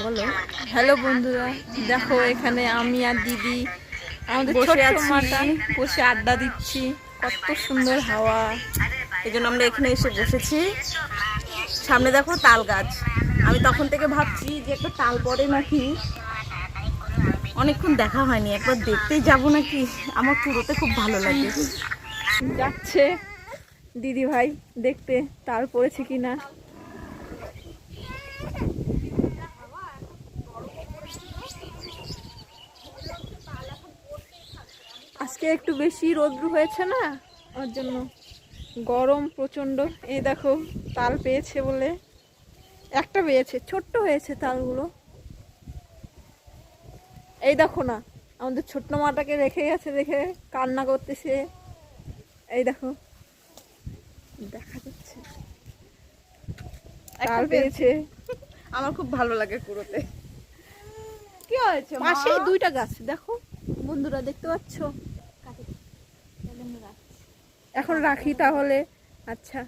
বলো। হ্যালো বন্ধুরা, দেখো এখানে আমি আর দিদি আমাদের বসে ছোট্ট আছি। মাটা বসে আড্ডা দিচ্ছি। কত সুন্দর হাওয়া। এই জন্য আমরা এখানে এসে বসেছি। সামনে দেখো তাল গাছ। আমি তখন থেকে ভাবছি যে একটা তাল পড়ে নাকি, অনেকক্ষণ দেখা হয়নি, একবার দেখতেই যাবো নাকি। আমার পুরোতে খুব ভালো লাগে। যাচ্ছে দিদি ভাই দেখতে তাল পড়েছে কিনা। আজকে একটু বেশি রোদ্রু হয়েছে না, ওর জন্য গরম প্রচন্ড। এই দেখো তাল পেয়েছে বলে, একটা পেয়েছে, ছোট্ট হয়েছে তালগুলো। এই দেখো না, আমাদের ছোট্ট মাটাকে রেখে গেছে, দেখে কান্না করতেছে। এই দেখো, দেখা যাচ্ছে তাল পেয়েছে। আমার খুব ভালো লাগে পুরোতে। কি হয়েছে মা? পাশেই দুইটা গাছ দেখো বন্ধুরা, দেখতে পাচ্ছ। এখন রাখি তাহলে। আচ্ছা।